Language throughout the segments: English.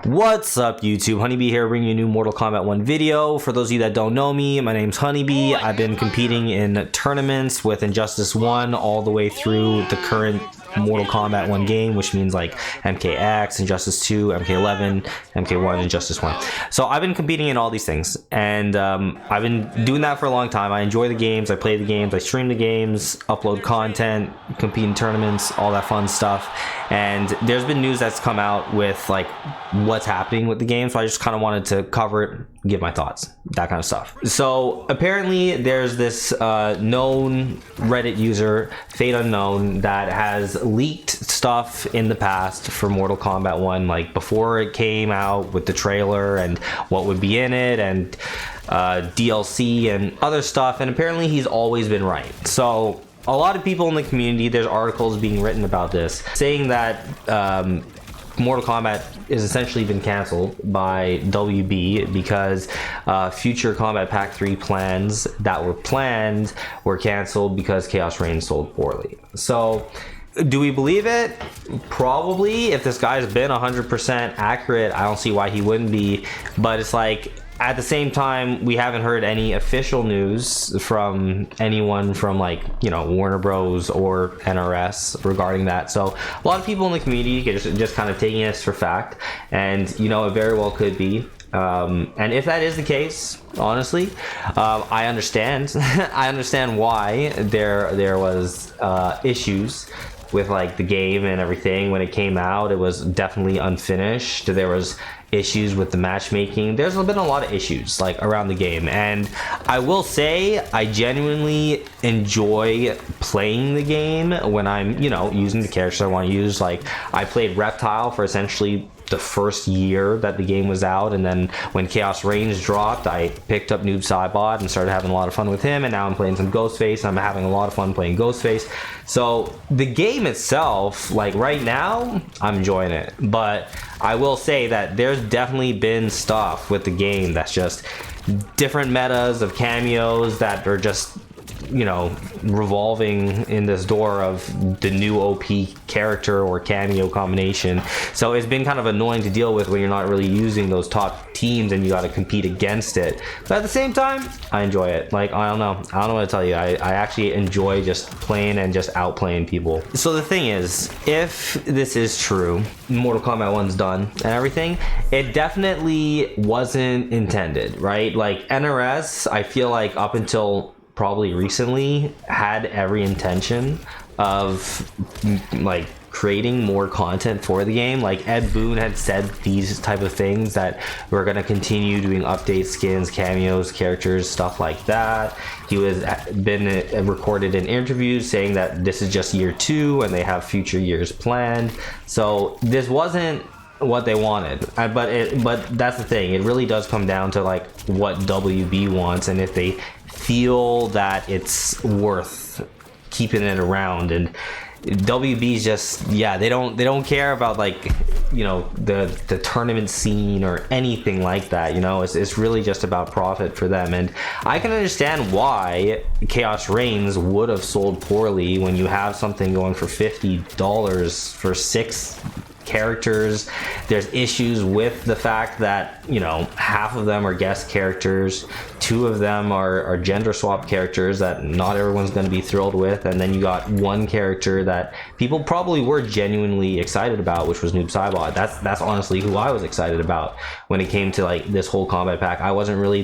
What's up YouTube? HoneyBee here, bringing you a new Mortal Kombat 1 video. For those of you that don't know me, my name's HoneyBee. I've been competing in tournaments with Injustice 1 all the way through the current Mortal Kombat 1 game, which means like MKX, Injustice 2, MK11, MK1, Injustice 1. So I've been competing in all these things, and I've been doing that for a long time. I enjoy the games, I play the games, I stream the games, upload content, compete in tournaments, all that fun stuff. And there's been news that's come out with like what's happening with the game, so I just kind of wanted to cover it, give my thoughts, that kind of stuff. So apparently there's this known Reddit user, Fate Unknown, that has leaked stuff in the past for Mortal Kombat 1, like before it came out with the trailer and what would be in it and DLC and other stuff, and apparently he's always been right. So a lot of people in the community, there's articles being written about this saying that Mortal Kombat is essentially been canceled by WB because future Kombat Pack 3 plans that were planned were canceled because Chaos Reigns sold poorly. So do we believe it? Probably. If this guy's been 100% accurate, I don't see why he wouldn't be. But it's like, at the same time, we haven't heard any official news from anyone from, like, you know, Warner Bros or NRS regarding that. So a lot of people in the community are just kind of taking this for fact, and you know, it very well could be. And if that is the case, honestly, I understand. I understand why there was issues with like the game and everything when it came out. It was definitely unfinished. There was issues with the matchmaking. There's been a lot of issues like around the game, and I will say I genuinely enjoy playing the game when I'm, you know, using the characters I want to use. Like, I played Reptile for essentially the first year that the game was out, and then when Chaos Reigns dropped, I picked up Noob Saibot and started having a lot of fun with him, and now I'm playing some Ghostface. I'm having a lot of fun playing Ghostface. So the game itself, like right now, I'm enjoying it, but I will say that there's definitely been stuff with the game that's just different metas of cameos that are just, you know, revolving in this door of the new OP character or cameo combination. So it's been kind of annoying to deal with when you're not really using those top teams and you got to compete against it. But at the same time, I enjoy it. Like, I don't know what to tell you. I actually enjoy just playing and just outplaying people. So the thing is, if this is true, Mortal Kombat 1's done and everything, it definitely wasn't intended, right? Like NRS, I feel like up until probably recently had every intention of like creating more content for the game. Like Ed Boon had said these type of things, that we're going to continue doing updates, skins, cameos, characters, stuff like that. He was been recorded in interviews saying that this is just year 2 and they have future years planned. So this wasn't what they wanted, but that's the thing, it really does come down to like what WB wants, and if they feel that it's worth keeping it around. And WB's just, yeah, they don't care about, like, you know, the tournament scene or anything like that. You know, it's really just about profit for them. And I can understand why Chaos Reigns would have sold poorly when you have something going for $50 for 6 characters. There's issues with the fact that, you know, half of them are guest characters, 2 of them are gender swap characters that not everyone's going to be thrilled with, and then you got one character that people probably were genuinely excited about, which was Noob Saibot. That's honestly who I was excited about when it came to like this whole combat pack. I wasn't really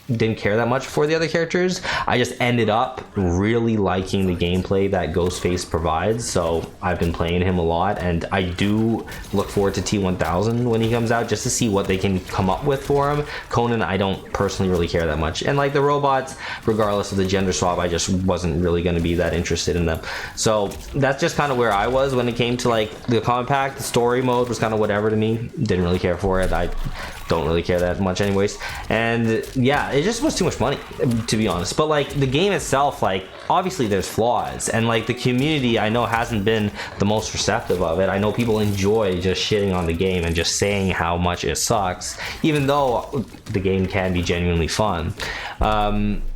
didn't care that much for the other characters. I just ended up really liking the gameplay that Ghostface provides, so I've been playing him a lot, and I do look forward to T1000 when he comes out, just to see what they can come up with for him. Conan, I don't personally really care that much, and like the robots, regardless of the gender swap, I just wasn't really going to be that interested in them. So that's just kind of where I was when it came to like the combat pack. The story mode was kind of whatever to me, didn't really care for it. I don't really care that much anyways, and yeah, it just was too much money, to be honest. But like the game itself, like obviously there's flaws, and like the community I know hasn't been the most receptive of it. I know people enjoy just shitting on the game and just saying how much it sucks, even though the game can be genuinely fun.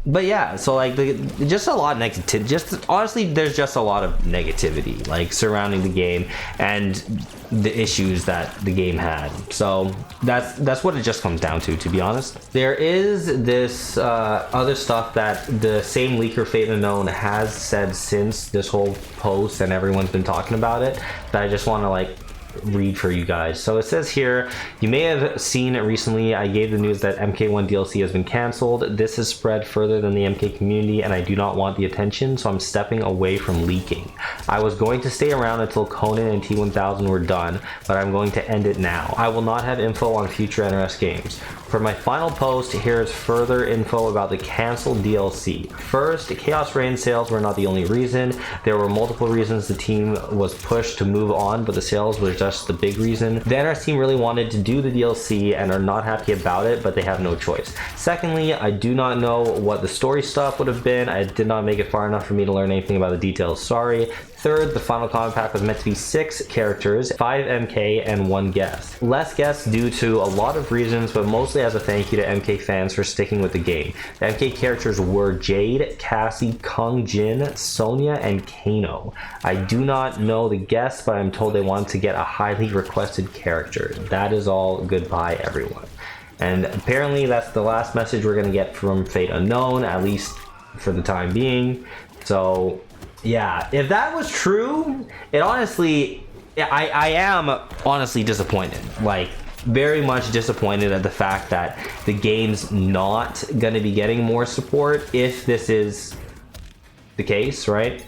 But yeah, so like just a lot of negativity. Just honestly, there's just a lot of negativity like surrounding the game and the issues that the game had. So that's what it just comes down to be honest. There is this other stuff that the same leaker Fate Unknown has said since this whole post and everyone's been talking about it, that I just want to like read for you guys. So it says here, you may have seen it recently, I gave the news that MK1 DLC has been cancelled. This has spread further than the MK community and I do not want the attention, so I'm stepping away from leaking. I was going to stay around until Conan and T1000 were done, but I'm going to end it now. I will not have info on future NRS games. For my final post, here is further info about the cancelled DLC. First, Chaos Reign sales were not the only reason. There were multiple reasons the team was pushed to move on, but the sales was just the big reason. The NRS team really wanted to do the DLC and are not happy about it, but they have no choice. Secondly, I do not know what the story stuff would have been. I did not make it far enough for me to learn anything about the details, sorry. Third, the final Kombat pack was meant to be 6 characters, 5 MK, and 1 guest. Less guests due to a lot of reasons, but mostly as a thank you to MK fans for sticking with the game. The MK characters were Jade, Cassie, Kung Jin, Sonya, and Kano. I do not know the guests, but I'm told they want to get a highly requested character. That is all. Goodbye, everyone. And apparently that's the last message we're going to get from Fate Unknown, at least for the time being. So yeah, if that was true, it honestly, I am honestly disappointed. Like, very much disappointed at the fact that the game's not going to be getting more support if this is the case, right?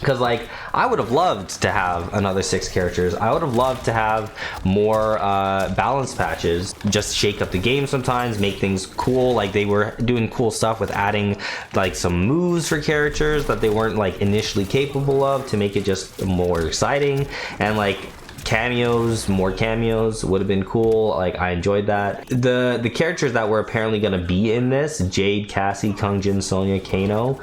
Because like, I would have loved to have another 6 characters. I would have loved to have more balance patches, just shake up the game sometimes, make things cool. Like, they were doing cool stuff with adding like some moves for characters that they weren't like initially capable of, to make it just more exciting. And like cameos, more cameos would have been cool. Like, I enjoyed that. The characters that were apparently going to be in this, Jade, Cassie, Kung Jin, Sonya, Kano,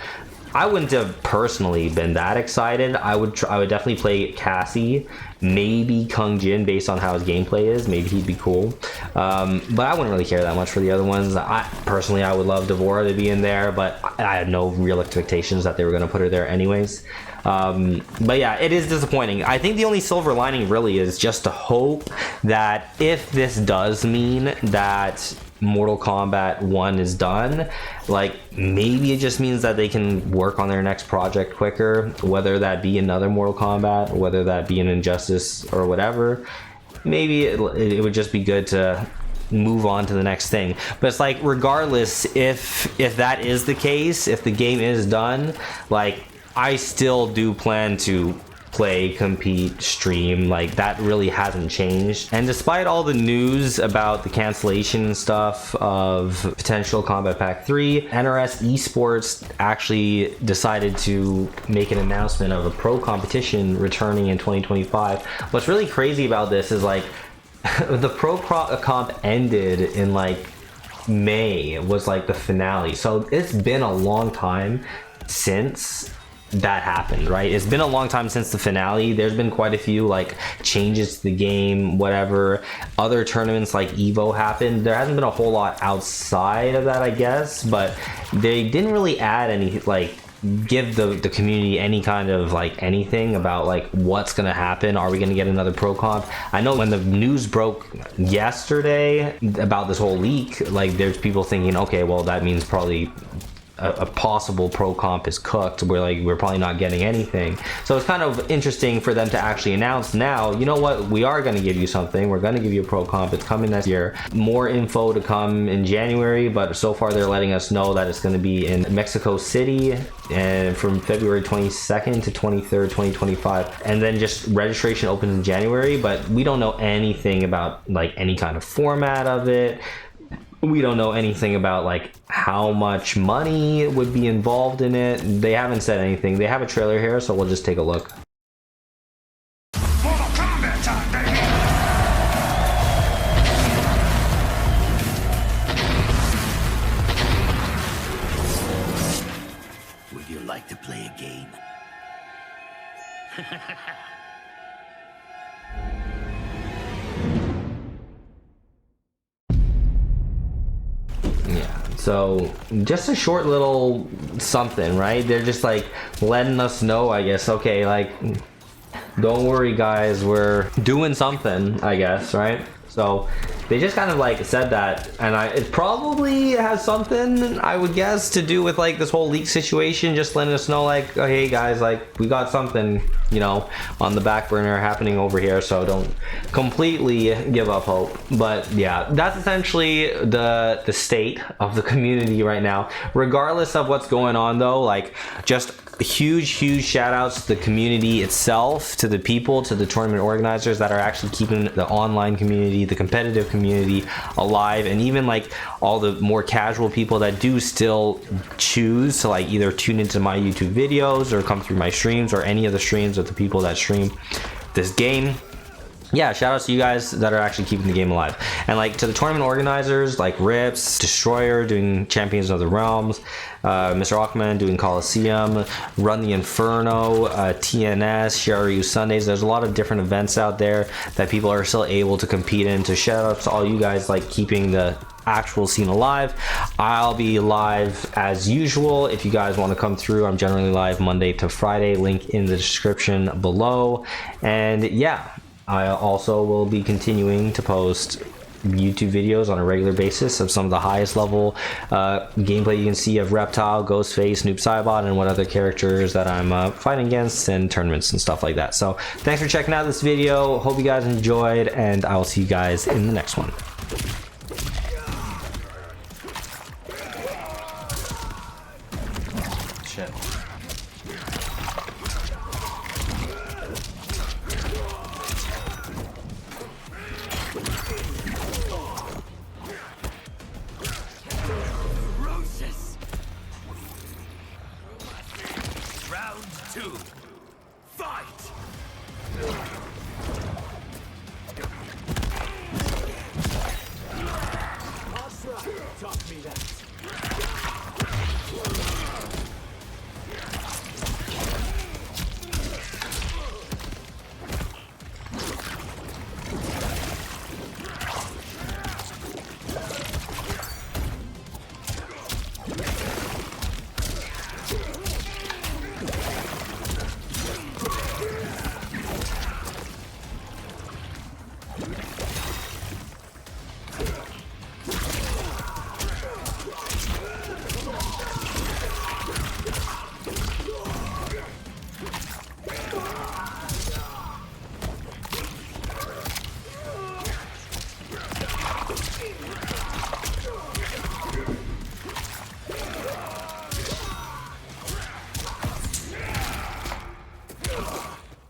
I wouldn't have personally been that excited. I would definitely play Cassie, maybe Kung Jin, based on how his gameplay is. Maybe he'd be cool, but I wouldn't really care that much for the other ones. I would love Devora to be in there, but I had no real expectations that they were going to put her there anyways. But yeah, it is disappointing. I think the only silver lining really is just to hope that if this does mean that Mortal Kombat 1 is done, like, maybe it just means that they can work on their next project quicker, whether that be another Mortal Kombat, whether that be an Injustice or whatever. Maybe it would just be good to move on to the next thing. But it's like, regardless, if that is the case, if the game is done, like, I still do plan to play, compete, stream. Like, that really hasn't changed. And despite all the news about the cancellation and stuff of potential Kombat Pack 3, NRS Esports actually decided to make an announcement of a pro competition returning in 2025. What's really crazy about this is, like, the pro comp ended in like May, was like the finale. So it's been a long time since that happened, right? It's been a long time since the finale. There's been quite a few like changes to the game, whatever. Other tournaments like Evo happened. There hasn't been a whole lot outside of that, I guess, but they didn't really add any, like, give the community any kind of like anything about like what's gonna happen. Are we gonna get another pro comp? I know when the news broke yesterday about this whole leak, like, there's people thinking, okay, well, that means probably a possible pro comp is cooked. We're probably not getting anything. So it's kind of interesting for them to actually announce now, you know what, we are going to give you something. We're going to give you a pro comp. It's coming next year. More info to come in January, but so far they're letting us know that it's going to be in Mexico City, and from February 22nd to 23rd 2025, and then just registration opens in January. But we don't know anything about like any kind of format of it. We don't know anything about like how much money would be involved in it. They haven't said anything. They have a trailer here, so we'll just take a look. Mortal Kombat time, baby! Would you like to Yeah, so just a short little something, right? They're just like letting us know, I guess, okay, like, don't worry guys, we're doing something, I guess, right? So they just kind of like said that, and it probably has something, I would guess, to do with like this whole leak situation, just letting us know like, oh, hey guys, like we got something, you know, on the back burner happening over here, so don't completely give up hope. But yeah, that's essentially the state of the community right now. Regardless of what's going on though, like, just huge shout outs to the community itself, to the people, to the tournament organizers that are actually keeping the online community, the competitive community alive, and even like all the more casual people that do still choose to like either tune into my YouTube videos or come through my streams or any of the streams of the people that stream this game. Yeah, shout outs to you guys that are actually keeping the game alive. And like to the tournament organizers like Rips, Destroyer doing Champions of the Realms, Mr. Aquaman doing Coliseum, Run the Inferno, TNS, Shiryu Sundays. There's a lot of different events out there that people are still able to compete in. So shout outs to all you guys like keeping the actual scene alive. I'll be live as usual if you guys want to come through. I'm generally live Monday to Friday, link in the description below. And yeah, I also will be continuing to post YouTube videos on a regular basis of some of the highest level gameplay you can see of Reptile, Ghostface, Noob, Saibot, and what other characters that I'm fighting against in tournaments and stuff like that. So thanks for checking out this video. Hope you guys enjoyed, and I will see you guys in the next one. Shit. Round 2. Fight! Taught me that.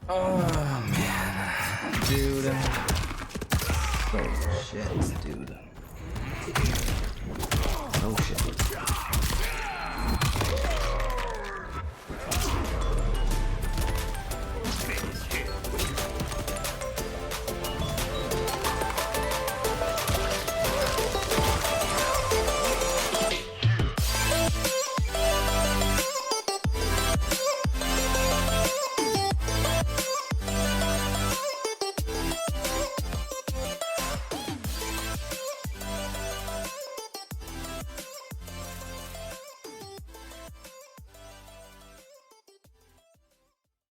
Oh man, dude. Oh shit, dude. Oh shit.